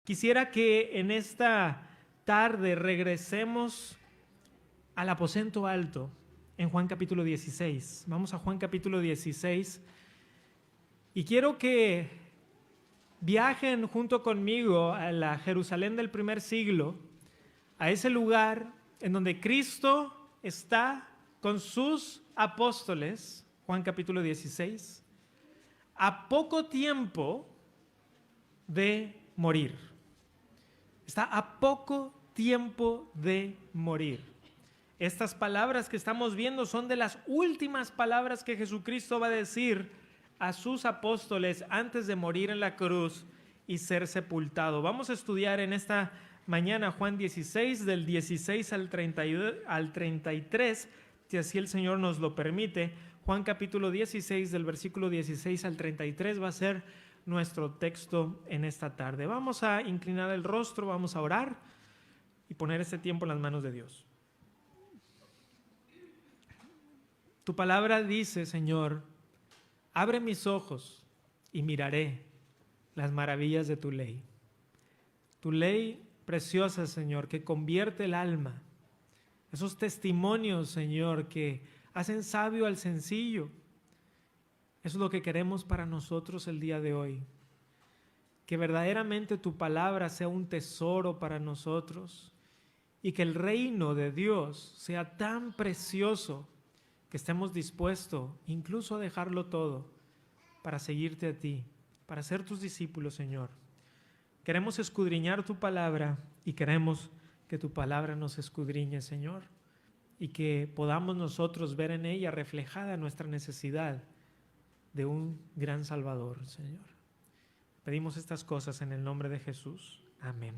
Quisiera que en esta tarde regresemos al aposento alto en Juan capítulo 16. Vamos a Juan capítulo 16 y quiero que viajen junto conmigo a la Jerusalén del primer siglo, a ese lugar en donde Cristo está con sus apóstoles, Juan capítulo 16, a poco tiempo de morir. Está a poco tiempo de morir. Estas palabras que estamos viendo son de las últimas palabras que Jesucristo va a decir a sus apóstoles antes de morir en la cruz y ser sepultado. Vamos a estudiar en esta mañana Juan 16, del 16 al 33, si así el Señor nos lo permite. Juan capítulo 16, del versículo 16 al 33 va a ser nuestro texto en esta tarde. Vamos a inclinar el rostro, vamos a orar y poner este tiempo en las manos de Dios. Tu palabra dice, Señor, abre mis ojos y miraré las maravillas de tu ley. Tu ley preciosa, Señor, que convierte el alma. Esos testimonios, Señor, que hacen sabio al sencillo. Eso es lo que queremos para nosotros el día de hoy. Que verdaderamente tu palabra sea un tesoro para nosotros y que el reino de Dios sea tan precioso que estemos dispuestos incluso a dejarlo todo para seguirte a ti, para ser tus discípulos, Señor. Queremos escudriñar tu palabra y queremos que tu palabra nos escudriñe, Señor, y que podamos nosotros ver en ella reflejada nuestra necesidad de un gran Salvador, Señor. Pedimos estas cosas en el nombre de Jesús. Amén.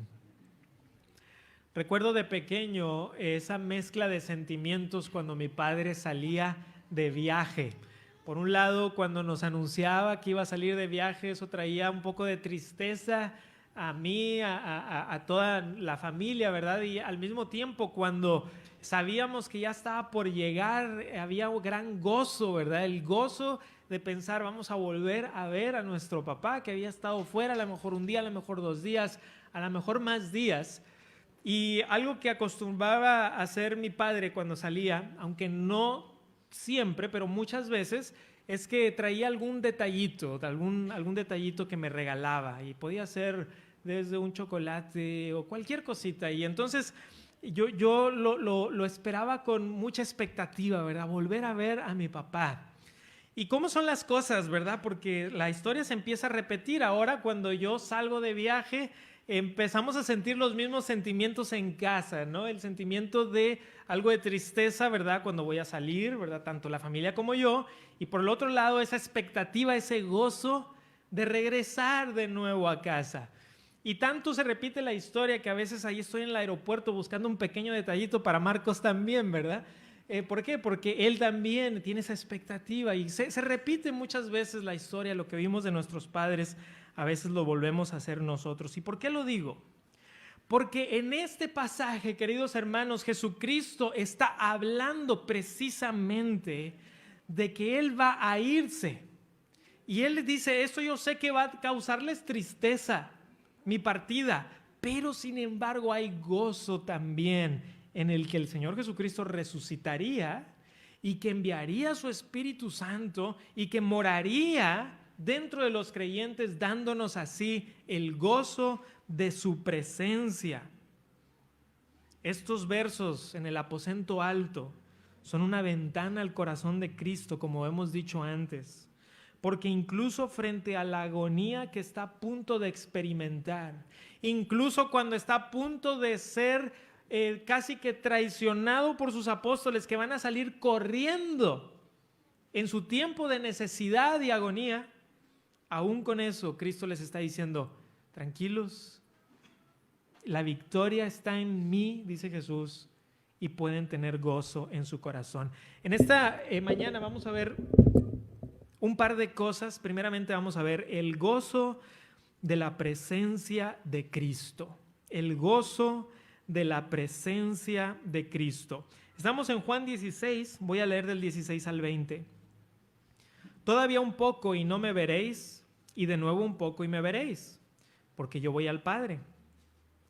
Recuerdo de pequeño esa mezcla de sentimientos cuando mi padre salía de viaje. Por un lado, cuando nos anunciaba que iba a salir de viaje, eso traía un poco de tristeza a mí, a toda la familia, ¿verdad? Y al mismo tiempo, cuando sabíamos que ya estaba por llegar, había un gran gozo, ¿verdad? El gozo de pensar, vamos a volver a ver a nuestro papá que había estado fuera, a lo mejor un día, a lo mejor 2 días, a lo mejor más días. Y algo que acostumbraba a hacer mi padre cuando salía, aunque no siempre, pero muchas veces, es que traía algún detallito que me regalaba, y podía ser desde un chocolate o cualquier cosita. Y entonces yo lo esperaba con mucha expectativa, ¿verdad? Volver a ver a mi papá. ¿Y cómo son las cosas, verdad? Porque la historia se empieza a repetir. Ahora, cuando yo salgo de viaje, empezamos a sentir los mismos sentimientos en casa, ¿no? El sentimiento de algo de tristeza, ¿verdad? Cuando voy a salir, ¿verdad? Tanto la familia como yo. Y por el otro lado, esa expectativa, ese gozo de regresar de nuevo a casa. Y tanto se repite la historia que a veces ahí estoy en el aeropuerto buscando un pequeño detallito para Marcos también, ¿verdad? ¿Por qué? Porque él también tiene esa expectativa y se repite muchas veces la historia, lo que vimos de nuestros padres, a veces lo volvemos a hacer nosotros. ¿Y por qué lo digo? Porque en este pasaje, queridos hermanos, Jesucristo está hablando precisamente de que Él va a irse. Y Él les dice, esto yo sé que va a causarles tristeza, mi partida, pero sin embargo hay gozo también en el que el Señor Jesucristo resucitaría y que enviaría su Espíritu Santo y que moraría dentro de los creyentes, dándonos así el gozo de su presencia. Estos versos en el aposento alto son una ventana al corazón de Cristo, como hemos dicho antes, porque incluso frente a la agonía que está a punto de experimentar, incluso cuando está a punto de ser casi que traicionado por sus apóstoles, que van a salir corriendo en su tiempo de necesidad y agonía, aún con eso Cristo les está diciendo, tranquilos, la victoria está en mí, dice Jesús, y pueden tener gozo en su corazón. En esta mañana vamos a ver un par de cosas. Primeramente vamos a ver el gozo de la presencia de Cristo, el gozo de la presencia de Cristo. Estamos en Juan 16, voy a leer del 16 al 20. Todavía un poco y no me veréis, y de nuevo un poco y me veréis, porque yo voy al Padre.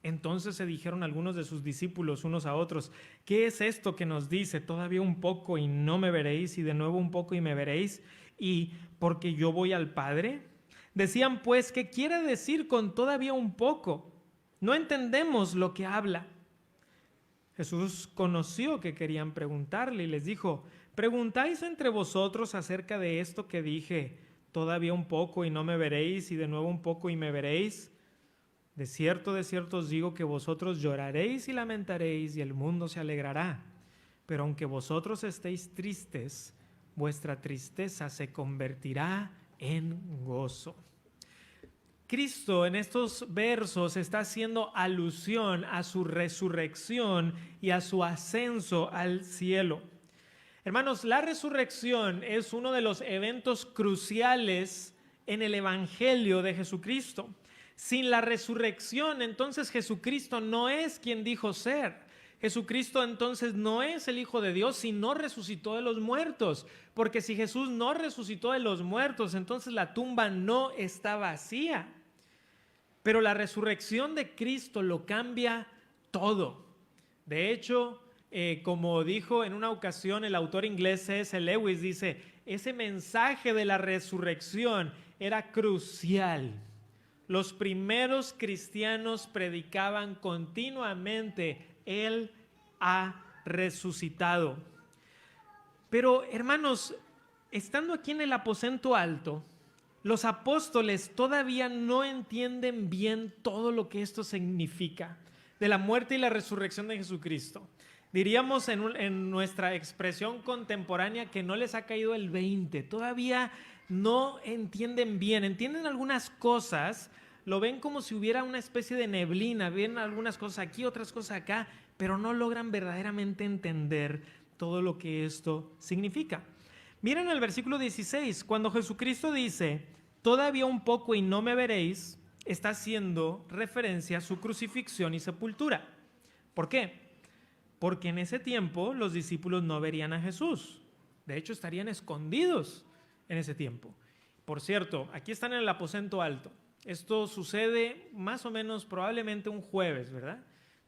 Entonces se dijeron algunos de sus discípulos unos a otros: ¿qué es esto que nos dice? Todavía un poco y no me veréis, y de nuevo un poco y me veréis, y porque yo voy al Padre. Decían pues: ¿qué quiere decir con todavía un poco? No entendemos lo que habla. Jesús conoció que querían preguntarle y les dijo: ¿preguntáis entre vosotros acerca de esto que dije, todavía un poco y no me veréis, y de nuevo un poco y me veréis? De cierto os digo que vosotros lloraréis y lamentaréis, y el mundo se alegrará. Pero aunque vosotros estéis tristes, vuestra tristeza se convertirá en gozo. Cristo en estos versos está haciendo alusión a su resurrección y a su ascenso al cielo. Hermanos, la resurrección es uno de los eventos cruciales en el Evangelio de Jesucristo. Sin la resurrección, entonces Jesucristo no es quien dijo ser. Jesucristo entonces no es el Hijo de Dios si no resucitó de los muertos. Porque si Jesús no resucitó de los muertos, entonces la tumba no está vacía. Pero la resurrección de Cristo lo cambia todo. De hecho, como dijo en una ocasión el autor inglés C.S. Lewis, dice: ese mensaje de la resurrección era crucial. Los primeros cristianos predicaban continuamente: Él ha resucitado. Pero hermanos, estando aquí en el aposento alto, los apóstoles todavía no entienden bien todo lo que esto significa de la muerte y la resurrección de Jesucristo. Diríamos en nuestra expresión contemporánea que no les ha caído el 20. Todavía no entienden bien. Entienden algunas cosas, lo ven como si hubiera una especie de neblina. Ven algunas cosas aquí, otras cosas acá, pero no logran verdaderamente entender todo lo que esto significa. Miren el versículo 16, cuando Jesucristo dice: todavía un poco y no me veréis, está haciendo referencia a su crucifixión y sepultura. ¿Por qué? Porque en ese tiempo los discípulos no verían a Jesús. De hecho, estarían escondidos en ese tiempo. Por cierto, aquí están en el aposento alto. Esto sucede más o menos probablemente un jueves, ¿verdad?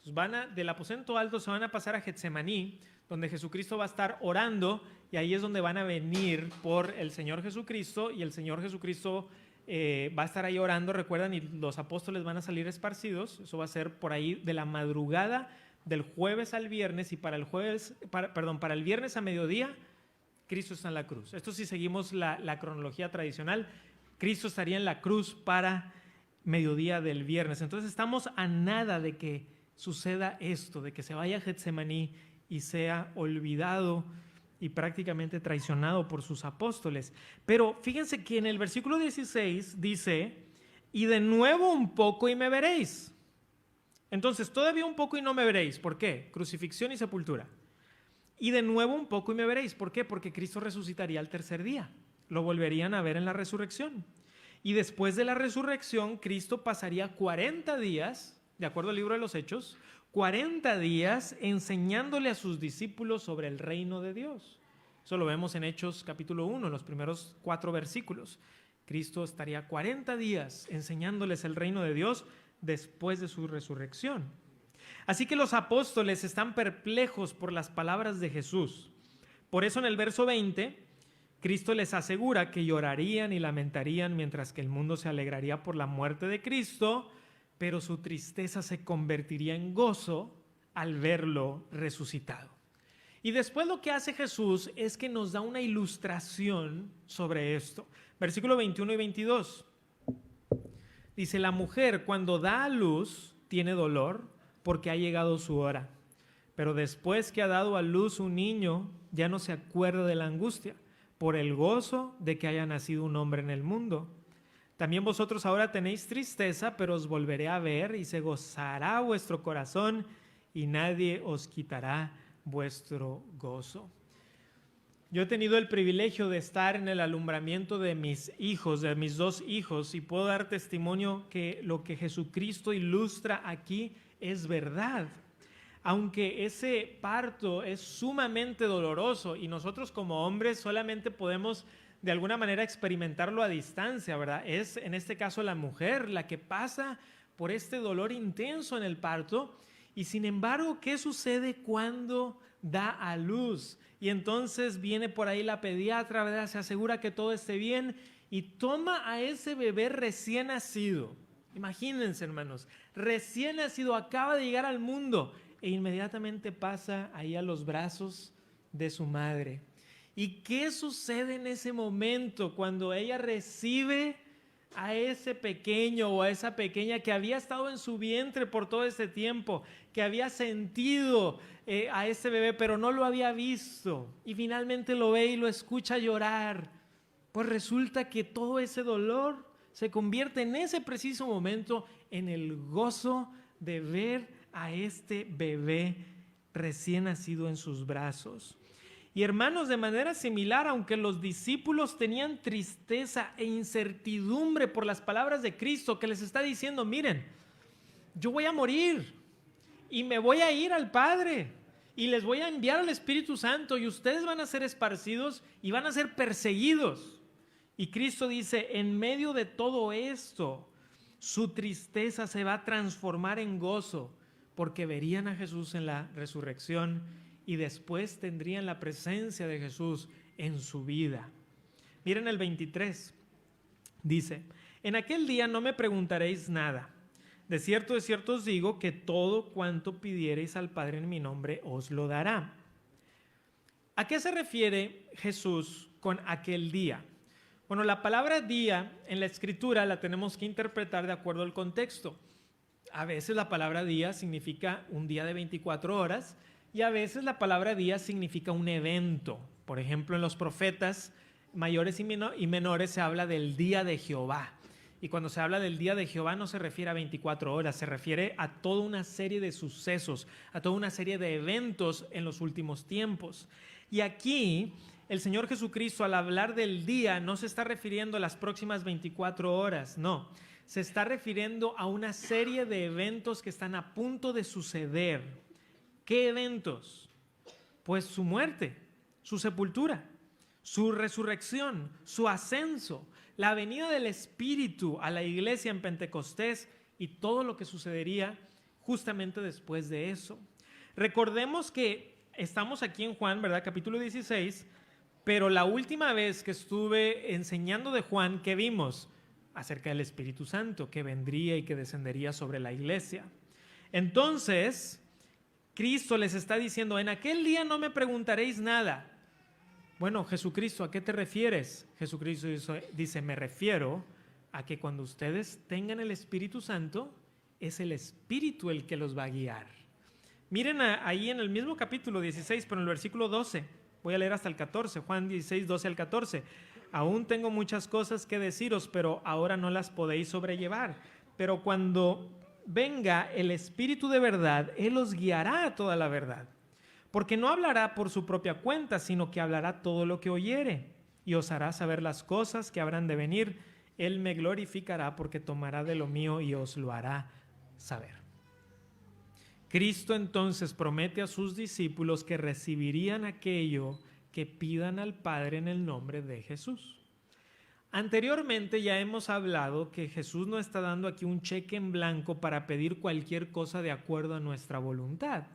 Entonces del aposento alto se van a pasar a Getsemaní, donde Jesucristo va a estar orando, y ahí es donde van a venir por el Señor Jesucristo, y el Señor Jesucristo va a estar ahí orando, recuerdan, y los apóstoles van a salir esparcidos. Eso va a ser por ahí de la madrugada del jueves al viernes, y para el viernes a mediodía, Cristo está en la cruz. Esto si seguimos la cronología tradicional, Cristo estaría en la cruz para mediodía del viernes. Entonces estamos a nada de que suceda esto, de que se vaya a Getsemaní y sea olvidado y prácticamente traicionado por sus apóstoles. Pero fíjense que en el versículo 16 dice: y de nuevo un poco y me veréis. Entonces, todavía un poco y no me veréis. ¿Por qué? Crucifixión y sepultura. Y de nuevo un poco y me veréis. ¿Por qué? Porque Cristo resucitaría al tercer día. Lo volverían a ver en la resurrección. Y después de la resurrección, Cristo pasaría 40 días, de acuerdo al libro de los Hechos, 40 días enseñándole a sus discípulos sobre el reino de Dios. Eso lo vemos en Hechos capítulo 1, en los primeros 4 versículos. Cristo estaría 40 días enseñándoles el reino de Dios después de su resurrección. Así que los apóstoles están perplejos por las palabras de Jesús. Por eso en el verso 20, Cristo les asegura que llorarían y lamentarían mientras que el mundo se alegraría por la muerte de Cristo, pero su tristeza se convertiría en gozo al verlo resucitado. Y después lo que hace Jesús es que nos da una ilustración sobre esto. Versículo 21 y 22. Dice: la mujer cuando da a luz tiene dolor porque ha llegado su hora, pero después que ha dado a luz un niño ya no se acuerda de la angustia por el gozo de que haya nacido un hombre en el mundo. También vosotros ahora tenéis tristeza, pero os volveré a ver y se gozará vuestro corazón y nadie os quitará vuestro gozo. Yo he tenido el privilegio de estar en el alumbramiento de mis hijos, de mis 2 hijos, y puedo dar testimonio que lo que Jesucristo ilustra aquí es verdad. Aunque ese parto es sumamente doloroso y nosotros como hombres solamente podemos de alguna manera experimentarlo a distancia, ¿verdad? Es en este caso la mujer la que pasa por este dolor intenso en el parto. Y sin embargo, ¿qué sucede cuando da a luz? Y entonces viene por ahí la pediatra, ¿verdad? Se asegura que todo esté bien y toma a ese bebé recién nacido. Imagínense, hermanos, recién nacido, acaba de llegar al mundo e inmediatamente pasa ahí a los brazos de su madre. ¿Y qué sucede en ese momento cuando ella recibe a ese pequeño o a esa pequeña que había estado en su vientre por todo ese tiempo, que había sentido a ese bebé, pero no lo había visto, y finalmente lo ve y lo escucha llorar? Pues resulta que todo ese dolor se convierte en ese preciso momento en el gozo de ver a este bebé recién nacido en sus brazos. Y hermanos, de manera similar, aunque los discípulos tenían tristeza e incertidumbre por las palabras de Cristo, que les está diciendo, miren, yo voy a morir y me voy a ir al Padre y les voy a enviar al Espíritu Santo y ustedes van a ser esparcidos y van a ser perseguidos. Y Cristo dice, en medio de todo esto, su tristeza se va a transformar en gozo, porque verían a Jesús en la resurrección y después tendrían la presencia de Jesús en su vida. Miren el 23, dice, en aquel día no me preguntaréis nada. De cierto os digo que todo cuanto pidiereis al Padre en mi nombre os lo dará. ¿A qué se refiere Jesús con aquel día? Bueno, la palabra día en la Escritura la tenemos que interpretar de acuerdo al contexto. A veces la palabra día significa un día de 24 horas y a veces la palabra día significa un evento. Por ejemplo, en los profetas mayores y menores se habla del día de Jehová. Y cuando se habla del día de Jehová no se refiere a 24 horas, se refiere a toda una serie de sucesos, a toda una serie de eventos en los últimos tiempos. Y aquí el Señor Jesucristo, al hablar del día, no se está refiriendo a las próximas 24 horas, no. Se está refiriendo a una serie de eventos que están a punto de suceder. ¿Qué eventos? Pues su muerte, su sepultura, su resurrección, su ascenso, la venida del Espíritu a la iglesia en Pentecostés y todo lo que sucedería justamente después de eso. Recordemos que estamos aquí en Juan, ¿verdad? Capítulo 16, pero la última vez que estuve enseñando de Juan, ¿qué vimos? Acerca del Espíritu Santo que vendría y que descendería sobre la iglesia. Entonces, Cristo les está diciendo, en aquel día no me preguntaréis nada. Bueno, Jesucristo, ¿a qué te refieres? Jesucristo dice, me refiero a que cuando ustedes tengan el Espíritu Santo, es el Espíritu el que los va a guiar. Miren ahí en el mismo capítulo 16, pero en el versículo 12, voy a leer hasta el 14, Juan 16, 12 al 14. Aún tengo muchas cosas que deciros, pero ahora no las podéis sobrellevar. Pero cuando venga el Espíritu de verdad, Él os guiará a toda la verdad. Porque no hablará por su propia cuenta, sino que hablará todo lo que oyere, y os hará saber las cosas que habrán de venir. Él me glorificará porque tomará de lo mío y os lo hará saber. Cristo entonces promete a sus discípulos que recibirían aquello que pidan al Padre en el nombre de Jesús. Anteriormente ya hemos hablado que Jesús no está dando aquí un cheque en blanco para pedir cualquier cosa de acuerdo a nuestra voluntad.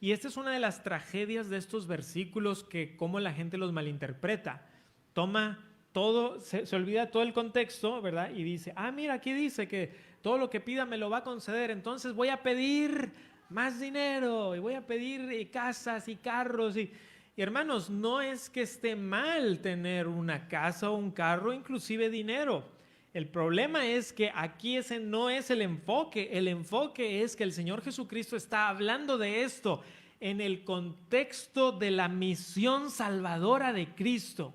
Y esta es una de las tragedias de estos versículos, que cómo la gente los malinterpreta. Toma todo, se olvida todo el contexto, ¿verdad? Y dice, mira, aquí dice que todo lo que pida me lo va a conceder, entonces voy a pedir más dinero y voy a pedir casas y carros. Y hermanos, no es que esté mal tener una casa o un carro, inclusive dinero. El problema es que aquí ese no es el enfoque. El enfoque es que el Señor Jesucristo está hablando de esto en el contexto de la misión salvadora de Cristo,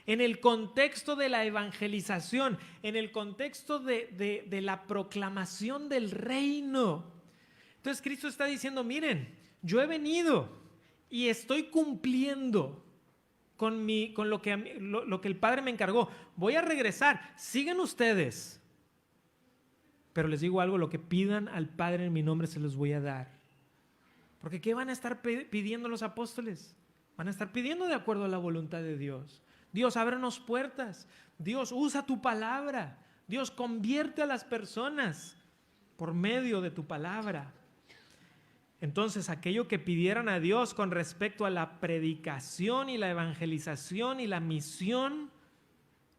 en el contexto de la evangelización, en el contexto de la proclamación del reino. Entonces Cristo está diciendo, miren, yo he venido y estoy cumpliendo con lo que el Padre me encargó. Voy a regresar, sigan ustedes. Pero les digo algo, lo que pidan al Padre en mi nombre se los voy a dar. Porque ¿qué van a estar pidiendo los apóstoles? Van a estar pidiendo de acuerdo a la voluntad de Dios. Dios, ábrenos puertas. Dios, usa tu palabra. Dios, convierte a las personas. por medio de tu palabra. Entonces, aquello que pidieran a Dios con respecto a la predicación y la evangelización y la misión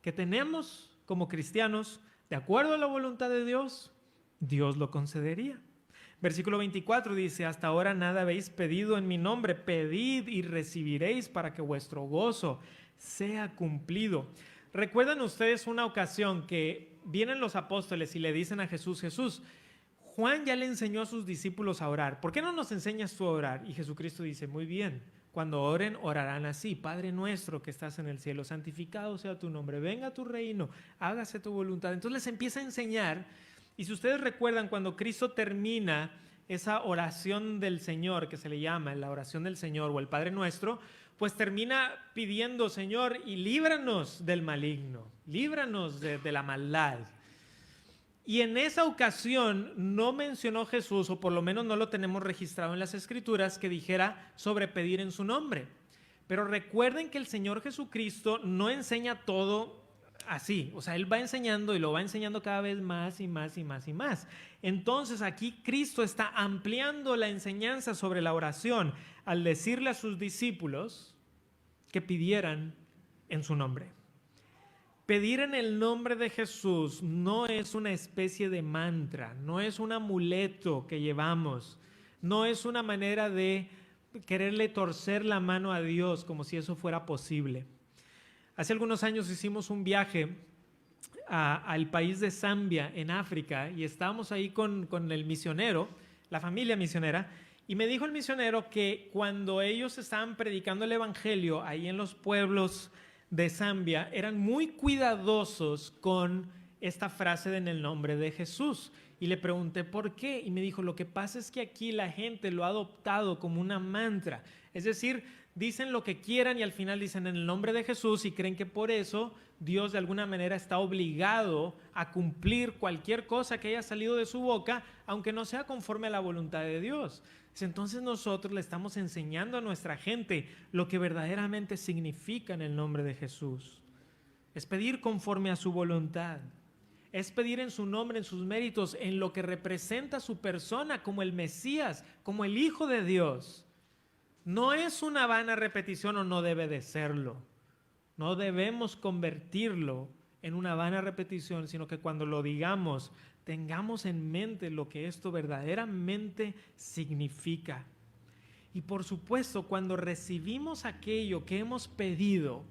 que tenemos como cristianos, de acuerdo a la voluntad de Dios, Dios lo concedería. Versículo 24 dice: hasta ahora nada habéis pedido en mi nombre, pedid y recibiréis para que vuestro gozo sea cumplido. ¿Recuerdan ustedes una ocasión que vienen los apóstoles y le dicen a Jesús: Jesús, Juan ya le enseñó a sus discípulos a orar, ¿por qué no nos enseñas tú a orar? Y Jesucristo dice: muy bien, cuando oren, orarán así: Padre nuestro que estás en el cielo, santificado sea tu nombre, venga tu reino, hágase tu voluntad. Entonces les empieza a enseñar. Y si ustedes recuerdan, cuando Cristo termina esa oración del Señor, que se le llama la oración del Señor o el Padre Nuestro, pues termina pidiendo: Señor, y líbranos del maligno, líbranos de la maldad. Y en esa ocasión no mencionó Jesús, o por lo menos no lo tenemos registrado en las Escrituras, que dijera sobre pedir en su nombre. Pero recuerden que el Señor Jesucristo no enseña todo así, o sea, Él va enseñando y lo va enseñando cada vez más y más y más y más. Entonces aquí Cristo está ampliando la enseñanza sobre la oración al decirle a sus discípulos que pidieran en su nombre. Pedir en el nombre de Jesús no es una especie de mantra, no es un amuleto que llevamos, no es una manera de quererle torcer la mano a Dios como si eso fuera posible. Hace algunos años hicimos un viaje al país de Zambia, en África, y estábamos ahí con el misionero, la familia misionera, y me dijo el misionero que cuando ellos estaban predicando el evangelio ahí en los pueblos de Zambia, eran muy cuidadosos con esta frase de en el nombre de Jesús. Y le pregunté por qué, y me dijo: lo que pasa es que aquí la gente lo ha adoptado como una mantra, es decir, dicen lo que quieran y al final dicen en el nombre de Jesús, y creen que por eso Dios de alguna manera está obligado a cumplir cualquier cosa que haya salido de su boca, aunque no sea conforme a la voluntad de Dios. Entonces nosotros le estamos enseñando a nuestra gente lo que verdaderamente significa en el nombre de Jesús. Es pedir conforme a su voluntad. Es pedir en su nombre, en sus méritos, en lo que representa su persona como el Mesías, como el Hijo de Dios. No es una vana repetición, o no debe de serlo. No debemos convertirlo en una vana repetición, sino que cuando lo digamos, tengamos en mente lo que esto verdaderamente significa. Y por supuesto, cuando recibimos aquello que hemos pedido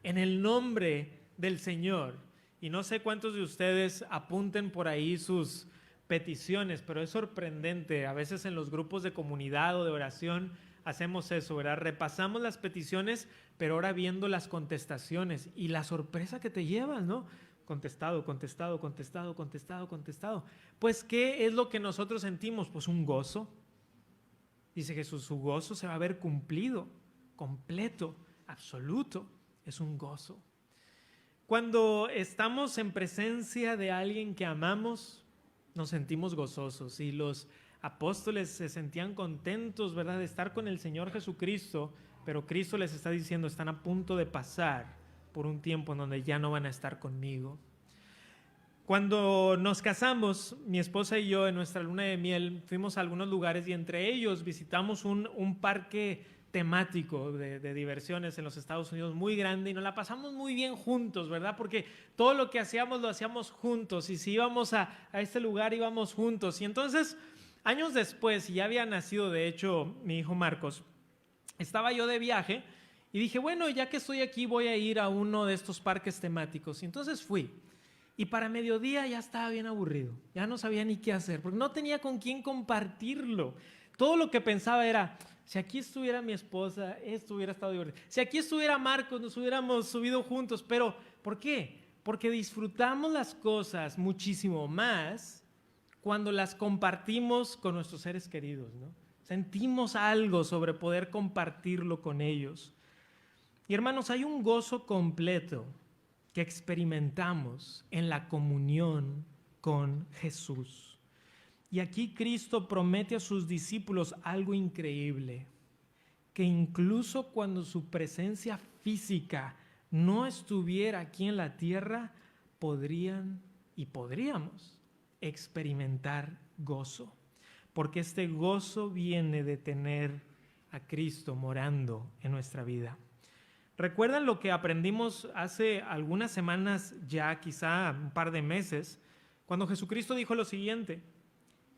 en el nombre del Señor, y no sé cuántos de ustedes apunten por ahí sus peticiones, pero es sorprendente, a veces en los grupos de comunidad o de oración hacemos eso, ¿verdad? Repasamos las peticiones, pero ahora viendo las contestaciones y la sorpresa que te llevas, ¿no? Contestado, contestado, contestado, contestado, contestado. Pues, ¿qué es lo que nosotros sentimos? Pues un gozo. Dice Jesús, su gozo se va a ver cumplido, completo, absoluto. Es un gozo. Cuando estamos en presencia de alguien que amamos, nos sentimos gozosos, y los apóstoles se sentían contentos, ¿verdad?, de estar con el Señor Jesucristo, pero Cristo les está diciendo: están a punto de pasar por un tiempo en donde ya no van a estar conmigo. Cuando nos casamos, mi esposa y yo, en nuestra luna de miel, fuimos a algunos lugares, y entre ellos visitamos un parque temático de diversiones en los Estados Unidos muy grande, y nos la pasamos muy bien juntos, ¿verdad? Porque todo lo que hacíamos lo hacíamos juntos, y si íbamos a este lugar íbamos juntos. Y entonces, años después, y ya había nacido de hecho mi hijo Marcos, estaba yo de viaje y dije: bueno, ya que estoy aquí voy a ir a uno de estos parques temáticos. Y entonces fui, y para mediodía ya estaba bien aburrido, ya no sabía ni qué hacer, porque no tenía con quién compartirlo. Todo lo que pensaba era: si aquí estuviera mi esposa, esto hubiera estado divertido. Si aquí estuviera Marcos, nos hubiéramos subido juntos. Pero, ¿por qué? Porque disfrutamos las cosas muchísimo más cuando las compartimos con nuestros seres queridos, ¿no? Sentimos algo sobre poder compartirlo con ellos. Y hermanos, hay un gozo completo que experimentamos en la comunión con Jesús. Y aquí Cristo promete a sus discípulos algo increíble, que incluso cuando su presencia física no estuviera aquí en la tierra, podríamos experimentar gozo, porque este gozo viene de tener a Cristo morando en nuestra vida. ¿Recuerdan lo que aprendimos hace algunas semanas, ya quizá un par de meses, cuando Jesucristo dijo lo siguiente: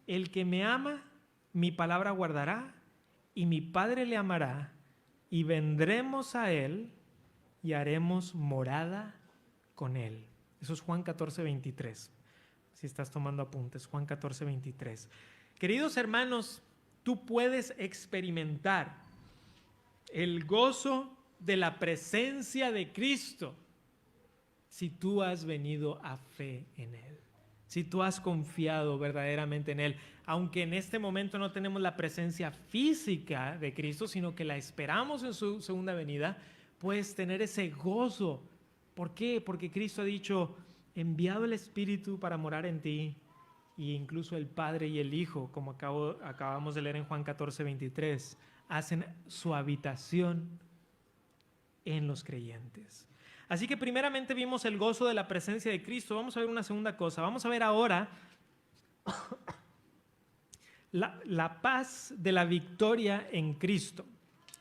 el que me ama, mi palabra guardará, y mi Padre le amará, y vendremos a él y haremos morada con él? Eso es Juan 14:23. Si estás tomando apuntes, Juan 14:23. Queridos hermanos, tú puedes experimentar el gozo de la presencia de Cristo si tú has venido a fe en él, si tú has confiado verdaderamente en él. Aunque en este momento no tenemos la presencia física de Cristo, sino que la esperamos en su segunda venida, puedes tener ese gozo. ¿Por qué? Porque Cristo ha dicho: enviado el Espíritu para morar en ti, y incluso el Padre y el Hijo, como acabamos de leer en Juan 14:23, hacen su habitación en los creyentes. Así que primeramente vimos el gozo de la presencia de Cristo. Vamos a ver una segunda cosa. Vamos a ver ahora la paz de la victoria en Cristo.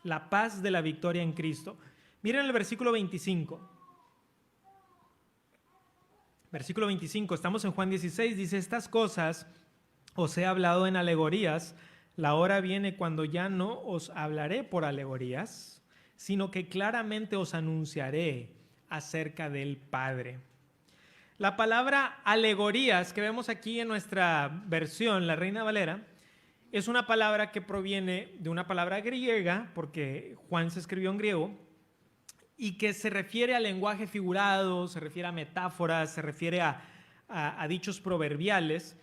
La paz de la victoria en Cristo. Miren el versículo 25. Versículo 25, estamos en Juan 16, dice: estas cosas os he hablado en alegorías, la hora viene cuando ya no os hablaré por alegorías, sino que claramente os anunciaré acerca del Padre. La palabra alegorías que vemos aquí en nuestra versión, la Reina Valera, es una palabra que proviene de una palabra griega, porque Juan se escribió en griego, y que se refiere al lenguaje figurado, se refiere a metáforas, se refiere a dichos proverbiales.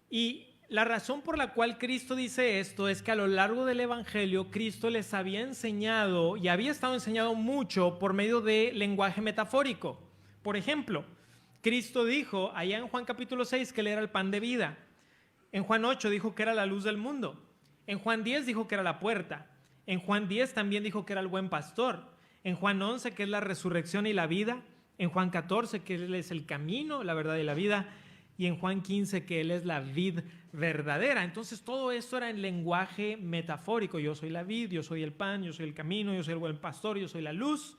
Y la razón por la cual Cristo dice esto es que a lo largo del Evangelio Cristo les había enseñado, y había estado enseñando mucho por medio de lenguaje metafórico. Por ejemplo, Cristo dijo allá en Juan capítulo 6 que Él era el pan de vida. En Juan 8 dijo que era la luz del mundo. En Juan 10 dijo que era la puerta. En Juan 10 también dijo que era el buen pastor. En Juan 11 que es la resurrección y la vida. En Juan 14 que Él es el camino, la verdad y la vida. Y en Juan 15 que Él es la vid verdadera. Entonces todo esto era en lenguaje metafórico. Yo soy la vid, yo soy el pan, yo soy el camino, yo soy el buen pastor, yo soy la luz.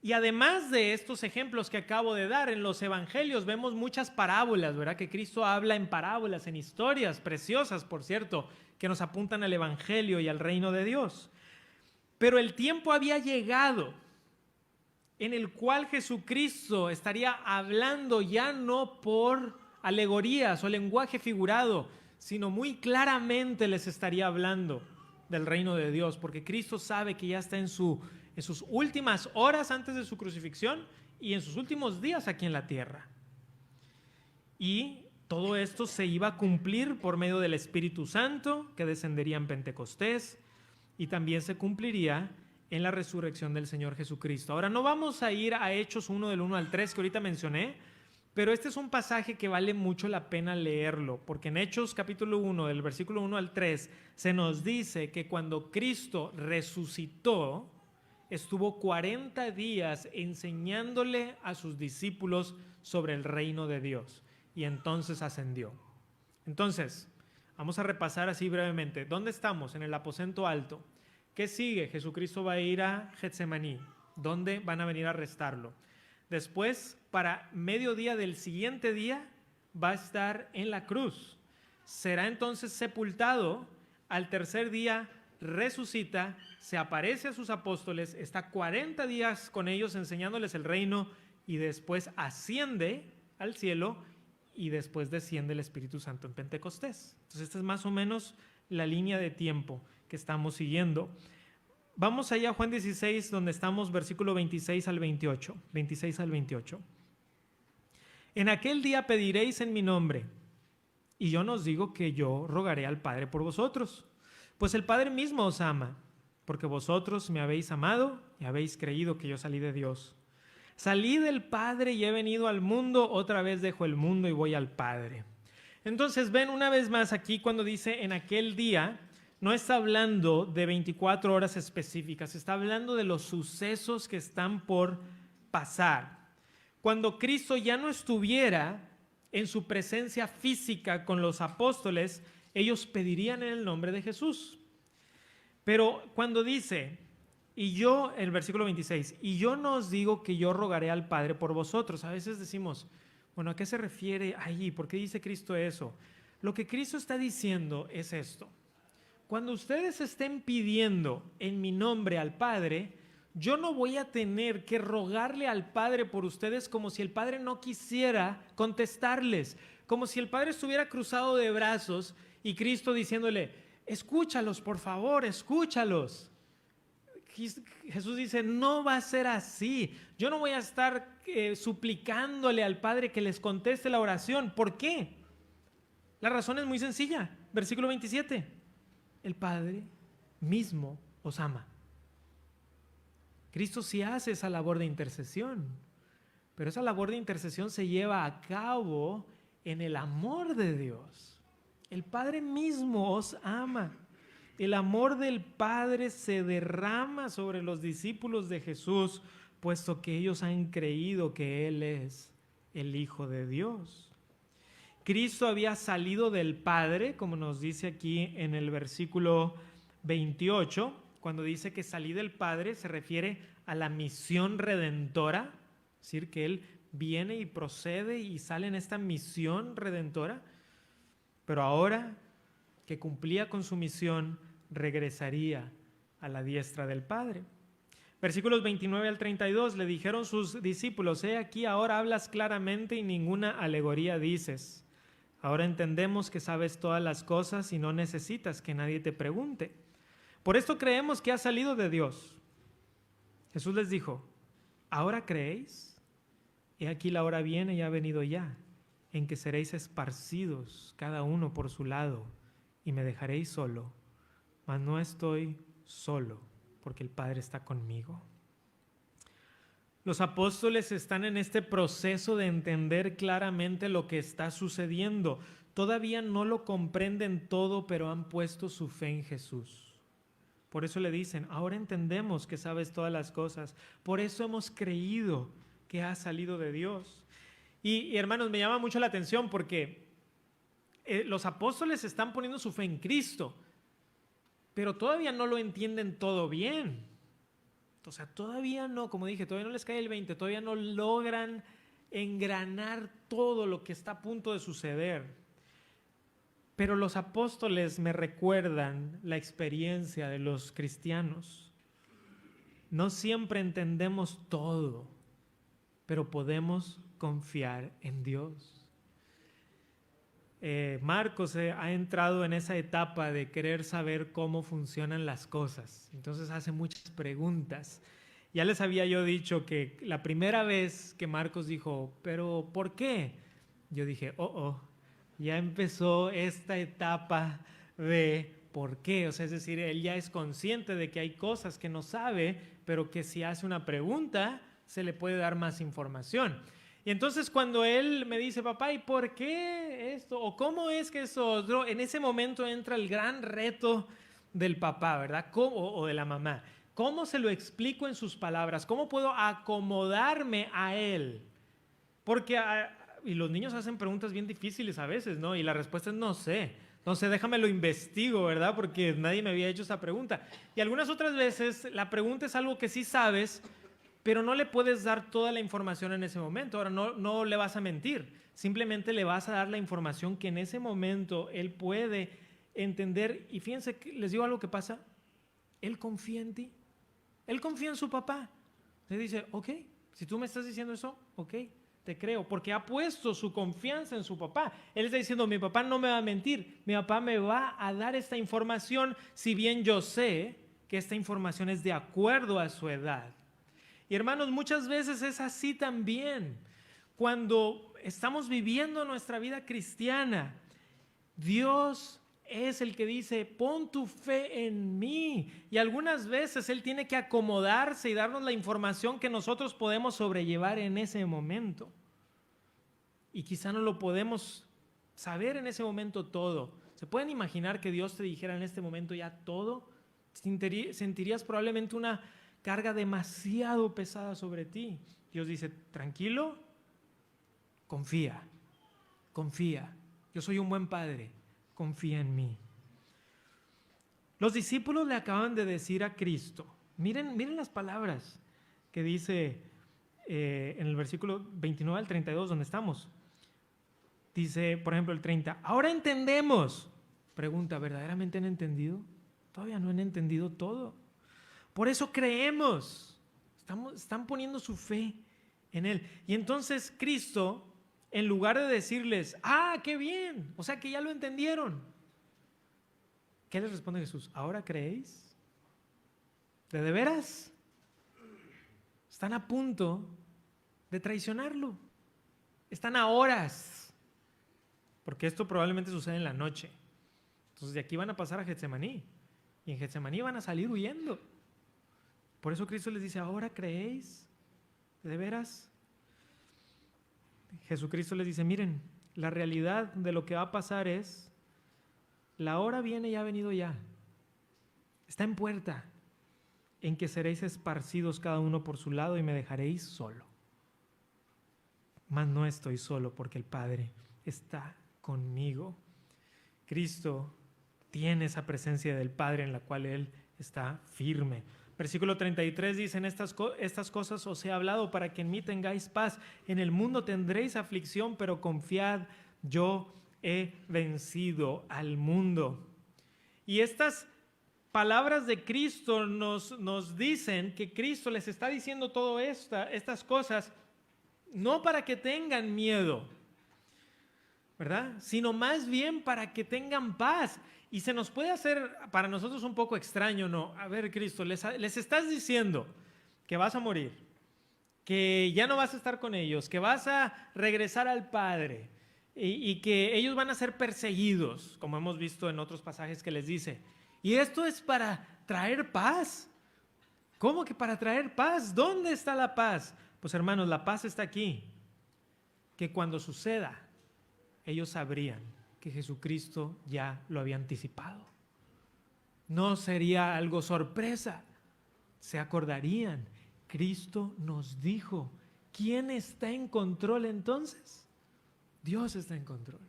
Y además de estos ejemplos que acabo de dar, en los evangelios vemos muchas parábolas, ¿verdad? Que Cristo habla en parábolas, en historias preciosas, por cierto, que nos apuntan al evangelio y al reino de Dios. Pero el tiempo había llegado en el cual Jesucristo estaría hablando ya no por alegorías o lenguaje figurado, sino muy claramente les estaría hablando del reino de Dios, porque Cristo sabe que ya está en sus últimas horas antes de su crucifixión y en sus últimos días aquí en la tierra. Y todo esto se iba a cumplir por medio del Espíritu Santo que descendería en Pentecostés, y también se cumpliría en la resurrección del Señor Jesucristo. Ahora no vamos a ir a Hechos 1 del 1 al 3 que ahorita mencioné, pero este es un pasaje que vale mucho la pena leerlo, porque en Hechos capítulo 1 del versículo 1 al 3 se nos dice que cuando Cristo resucitó, estuvo 40 días enseñándole a sus discípulos sobre el reino de Dios, y entonces ascendió. Entonces, vamos a repasar así brevemente. ¿Dónde estamos? En el aposento alto. ¿Qué sigue? Jesucristo va a ir a Getsemaní, donde van a venir a arrestarlo. Después, para mediodía del siguiente día, va a estar en la cruz. Será entonces sepultado. Al tercer día resucita, se aparece a sus apóstoles, está 40 días con ellos enseñándoles el reino, y después asciende al cielo, y después desciende el Espíritu Santo en Pentecostés. Entonces esta es más o menos la línea de tiempo que estamos siguiendo. Vamos allá a Juan 16, donde estamos, versículo 26 al 28. 26 al 28. En aquel día pediréis en mi nombre, y yo no os digo que yo rogaré al Padre por vosotros, pues el Padre mismo os ama, porque vosotros me habéis amado y habéis creído que yo salí de Dios. Salí del Padre y he venido al mundo, otra vez dejo el mundo y voy al Padre. Entonces ven una vez más aquí cuando dice en aquel día, no está hablando de 24 horas específicas, está hablando de los sucesos que están por pasar. Cuando Cristo ya no estuviera en su presencia física con los apóstoles, ellos pedirían en el nombre de Jesús. Pero cuando dice, y yo, el versículo 26, y yo no os digo que yo rogaré al Padre por vosotros. A veces decimos, bueno, ¿a qué se refiere ahí? ¿Por qué dice Cristo eso? Lo que Cristo está diciendo es esto. Cuando ustedes estén pidiendo en mi nombre al Padre, yo no voy a tener que rogarle al Padre por ustedes como si el Padre no quisiera contestarles, como si el Padre estuviera cruzado de brazos y Cristo diciéndole, escúchalos, por favor, escúchalos. Jesús dice, no va a ser así. Yo no voy a estar suplicándole al Padre que les conteste la oración. ¿Por qué? La razón es muy sencilla. Versículo 27. El Padre mismo os ama. Cristo sí hace esa labor de intercesión, pero esa labor de intercesión se lleva a cabo en el amor de Dios. El Padre mismo os ama. El amor del Padre se derrama sobre los discípulos de Jesús, puesto que ellos han creído que Él es el Hijo de Dios. Cristo había salido del Padre, como nos dice aquí en el versículo 28, cuando dice que salí del Padre se refiere a la misión redentora, es decir, que Él viene y procede y sale en esta misión redentora, pero ahora que cumplía con su misión, regresaría a la diestra del Padre. Versículos 29 al 32, le dijeron sus discípulos, he aquí ahora hablas claramente y ninguna alegoría dices. Ahora entendemos que sabes todas las cosas y no necesitas que nadie te pregunte. Por esto creemos que has salido de Dios. Jesús les dijo, ¿ahora creéis? He aquí la hora viene y ha venido ya, en que seréis esparcidos cada uno por su lado y me dejaréis solo, mas no estoy solo, porque el Padre está conmigo. Los apóstoles están en este proceso de entender claramente lo que está sucediendo. Todavía no lo comprenden todo, pero han puesto su fe en Jesús. Por eso le dicen, ahora entendemos que sabes todas las cosas. Por eso hemos creído que has salido de Dios. Y hermanos, me llama mucho la atención porque los apóstoles están poniendo su fe en Cristo, pero todavía no lo entienden todo bien. O sea, todavía no, como dije, todavía no les cae el 20, todavía no logran engranar todo lo que está a punto de suceder. Pero los apóstoles me recuerdan la experiencia de los cristianos. No siempre entendemos todo, pero podemos confiar en Dios. Marcos ha entrado en esa etapa de querer saber cómo funcionan las cosas. Entonces hace muchas preguntas. Ya les había yo dicho que la primera vez que Marcos dijo, ¿pero por qué? Yo dije, ya empezó esta etapa de por qué. O sea, es decir, él ya es consciente de que hay cosas que no sabe, pero que si hace una pregunta se le puede dar más información. Y entonces cuando él me dice, papá, ¿y por qué esto? ¿O cómo es que eso otro? En ese momento entra el gran reto del papá, ¿verdad? O de la mamá. ¿Cómo se lo explico en sus palabras? ¿Cómo puedo acomodarme a él? Porque, y los niños hacen preguntas bien difíciles a veces, ¿no? Y la respuesta es no sé. No sé, déjame lo investigo, ¿verdad? Porque nadie me había hecho esa pregunta. Y algunas otras veces la pregunta es algo que sí sabes, pero no le puedes dar toda la información en ese momento. Ahora, no le vas a mentir, simplemente le vas a dar la información que en ese momento él puede entender. Y fíjense, les digo algo que pasa, él confía en ti, él confía en su papá. Le dice, ok, si tú me estás diciendo eso, ok, te creo, porque ha puesto su confianza en su papá. Él está diciendo, mi papá no me va a mentir, mi papá me va a dar esta información, si bien yo sé que esta información es de acuerdo a su edad. Y hermanos, muchas veces es así también. Cuando estamos viviendo nuestra vida cristiana, Dios es el que dice, pon tu fe en mí. Y algunas veces Él tiene que acomodarse y darnos la información que nosotros podemos sobrellevar en ese momento. Y quizá no lo podemos saber en ese momento todo. ¿Se pueden imaginar que Dios te dijera en este momento ya todo? Sentirías probablemente una carga demasiado pesada sobre ti. Dios dice, tranquilo, confía. confía. Yo soy un buen padre, confía en mí. Los discípulos le acaban de decir a Cristo, miren las palabras que dice en el versículo 29 al 32 donde estamos. Dice, por ejemplo, el 30, ahora entendemos. Pregunta, ¿verdaderamente han entendido? Todavía no han entendido todo. Por eso creemos. Están poniendo su fe en Él. Y entonces Cristo, en lugar de decirles, qué bien, o sea que ya lo entendieron, ¿qué les responde Jesús? ¿Ahora creéis? ¿De veras? Están a punto de traicionarlo. Están a horas, porque esto probablemente sucede en la noche. Entonces de aquí van a pasar a Getsemaní, y en Getsemaní van a salir huyendo. Por eso Cristo les dice, ¿ahora creéis? ¿De veras? Jesucristo les dice, miren, la realidad de lo que va a pasar es, la hora viene y ha venido ya. Está en puerta, en que seréis esparcidos cada uno por su lado y me dejaréis solo. Mas no estoy solo porque el Padre está conmigo. Cristo tiene esa presencia del Padre en la cual Él está firme. Versículo 33 dicen, estas cosas os he hablado para que en mí tengáis paz. En el mundo tendréis aflicción, pero confiad, yo he vencido al mundo. Y estas palabras de Cristo nos dicen que Cristo les está diciendo todas estas cosas, no para que tengan miedo, ¿verdad? Sino más bien para que tengan paz. Y se nos puede hacer para nosotros un poco extraño, ¿no? A ver, Cristo, les estás diciendo que vas a morir, que ya no vas a estar con ellos, que vas a regresar al Padre y que ellos van a ser perseguidos, como hemos visto en otros pasajes que les dice. Y esto es para traer paz. ¿Cómo que para traer paz? ¿Dónde está la paz? Pues hermanos, la paz está aquí. Que cuando suceda, ellos sabrían que Jesucristo ya lo había anticipado. No sería algo sorpresa. Se acordarían. Cristo nos dijo. ¿Quién está en control entonces? Dios está en control.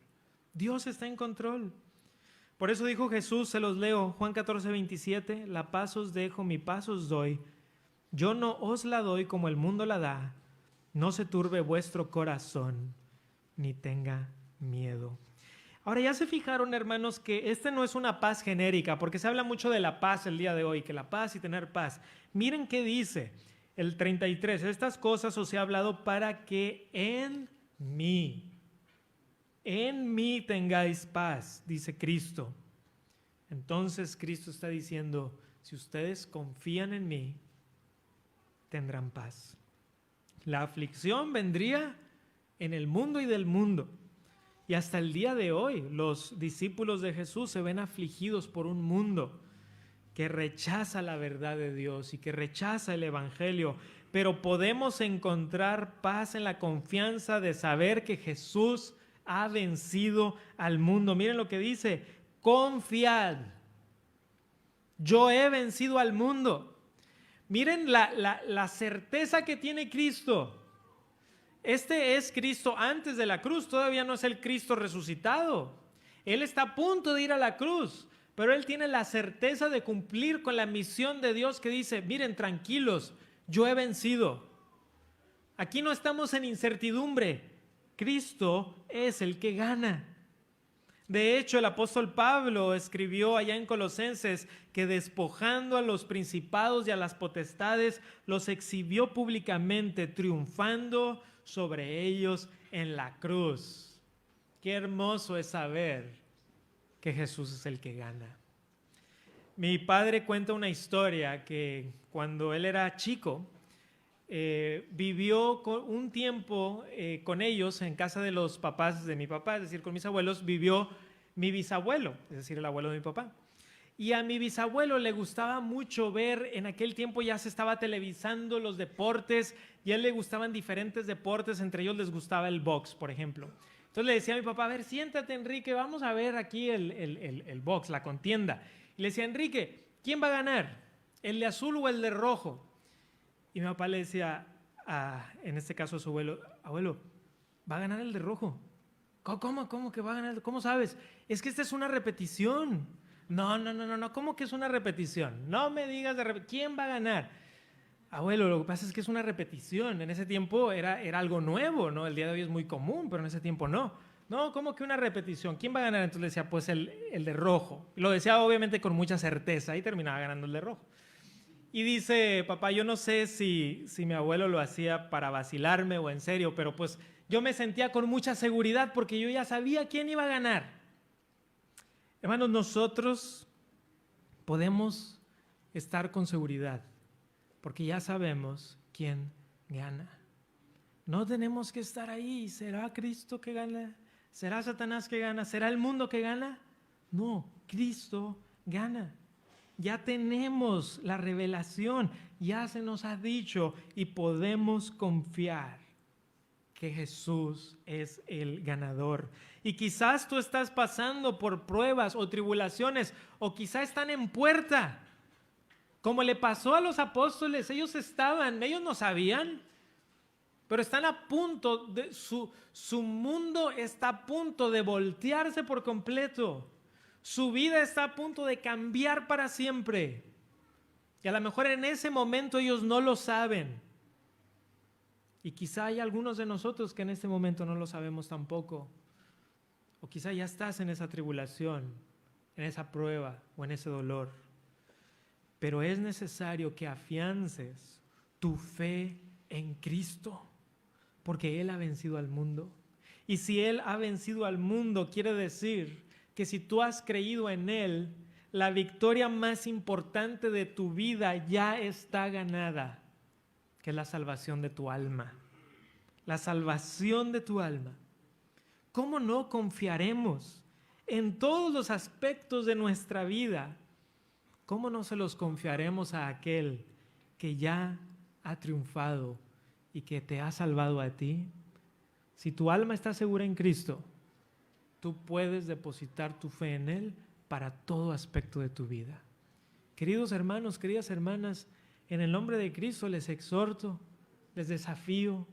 Dios está en control. Por eso dijo Jesús, se los leo, Juan 14, 27, la paz os dejo, mi paz os doy. Yo no os la doy como el mundo la da. No se turbe vuestro corazón, ni tenga miedo. Ahora, ya se fijaron, hermanos, que esta no es una paz genérica, porque se habla mucho de la paz el día de hoy, que la paz y tener paz. Miren qué dice el 33, estas cosas os he hablado para que en mí tengáis paz, dice Cristo. Entonces Cristo está diciendo, si ustedes confían en mí, tendrán paz. La aflicción vendría en el mundo y del mundo. Y hasta el día de hoy, los discípulos de Jesús se ven afligidos por un mundo que rechaza la verdad de Dios y que rechaza el Evangelio. Pero podemos encontrar paz en la confianza de saber que Jesús ha vencido al mundo. Miren lo que dice, confiad, yo he vencido al mundo. Miren la certeza que tiene Cristo. Este es Cristo antes de la cruz, todavía no es el Cristo resucitado. Él está a punto de ir a la cruz, pero Él tiene la certeza de cumplir con la misión de Dios que dice, miren, tranquilos, yo he vencido. Aquí no estamos en incertidumbre, Cristo es el que gana. De hecho, el apóstol Pablo escribió allá en Colosenses que despojando a los principados y a las potestades, los exhibió públicamente, triunfando sobre ellos en la cruz. Qué hermoso es saber que Jesús es el que gana. Mi padre cuenta una historia que cuando él era chico, vivió un tiempo con ellos en casa de los papás de mi papá, es decir, con mis abuelos, vivió mi bisabuelo, es decir, el abuelo de mi papá. Y a mi bisabuelo le gustaba mucho ver, en aquel tiempo ya se estaba televisando los deportes y a él le gustaban diferentes deportes, entre ellos les gustaba el box, por ejemplo. Entonces le decía a mi papá, a ver, siéntate Enrique, vamos a ver aquí el box, la contienda. Y le decía, Enrique, ¿quién va a ganar? ¿El de azul o el de rojo? Y mi papá le decía, en este caso a su abuelo, abuelo, va a ganar el de rojo. ¿Cómo que va a ganar? ¿Cómo sabes? Es que esta es una repetición. No, ¿cómo que es una repetición? No me digas ¿quién va a ganar? Abuelo, lo que pasa es que es una repetición. En ese tiempo era algo nuevo, ¿no? El día de hoy es muy común, pero en ese tiempo no. No, ¿cómo que una repetición? ¿Quién va a ganar? Entonces le decía, pues el de rojo. Lo decía obviamente con mucha certeza y terminaba ganando el de rojo. Y dice, papá, yo no sé si mi abuelo lo hacía para vacilarme o en serio, pero pues yo me sentía con mucha seguridad porque yo ya sabía quién iba a ganar. Hermanos, nosotros podemos estar con seguridad porque ya sabemos quién gana. No tenemos que estar ahí. ¿Será Cristo que gana? ¿Será Satanás que gana? ¿Será el mundo que gana? No, Cristo gana. Ya tenemos la revelación, ya se nos ha dicho y podemos confiar que Jesús es el ganador. Y quizás tú estás pasando por pruebas o tribulaciones, o quizás están en puerta. Como le pasó a los apóstoles, ellos no sabían, pero están a punto, su mundo está a punto de voltearse por completo. Su vida está a punto de cambiar para siempre. Y a lo mejor en ese momento ellos no lo saben. Y quizá hay algunos de nosotros que en este momento no lo sabemos tampoco. O quizá ya estás en esa tribulación, en esa prueba o en ese dolor. Pero es necesario que afiances tu fe en Cristo, porque Él ha vencido al mundo. Y si Él ha vencido al mundo, quiere decir que si tú has creído en Él, la victoria más importante de tu vida ya está ganada, que es la salvación de tu alma. La salvación de tu alma. ¿Cómo no confiaremos en todos los aspectos de nuestra vida? ¿Cómo no se los confiaremos a aquel que ya ha triunfado y que te ha salvado a ti? Si tu alma está segura en Cristo, tú puedes depositar tu fe en Él para todo aspecto de tu vida. Queridos hermanos, queridas hermanas, en el nombre de Cristo les exhorto, les desafío,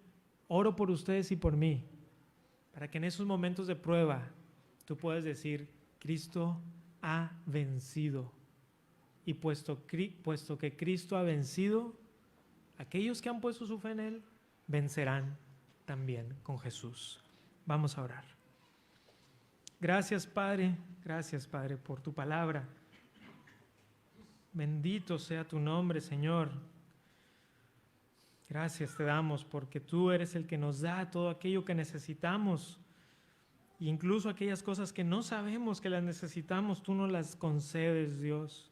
oro por ustedes y por mí, para que en esos momentos de prueba tú puedas decir, Cristo ha vencido. Y puesto que Cristo ha vencido, aquellos que han puesto su fe en Él, vencerán también con Jesús. Vamos a orar. Gracias, Padre, por tu palabra. Bendito sea tu nombre, Señor. Gracias te damos porque tú eres el que nos da todo aquello que necesitamos. E incluso aquellas cosas que no sabemos que las necesitamos, tú nos las concedes, Dios.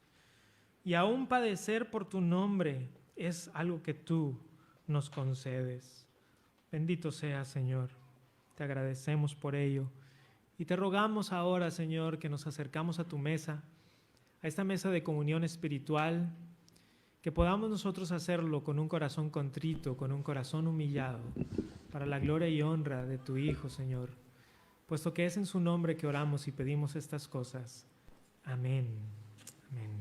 Y aún padecer por tu nombre es algo que tú nos concedes. Bendito seas, Señor. Te agradecemos por ello. Y te rogamos ahora, Señor, que nos acercamos a tu mesa, a esta mesa de comunión espiritual, que podamos nosotros hacerlo con un corazón contrito, con un corazón humillado, para la gloria y honra de tu Hijo, Señor, puesto que es en su nombre que oramos y pedimos estas cosas. Amén. Amén.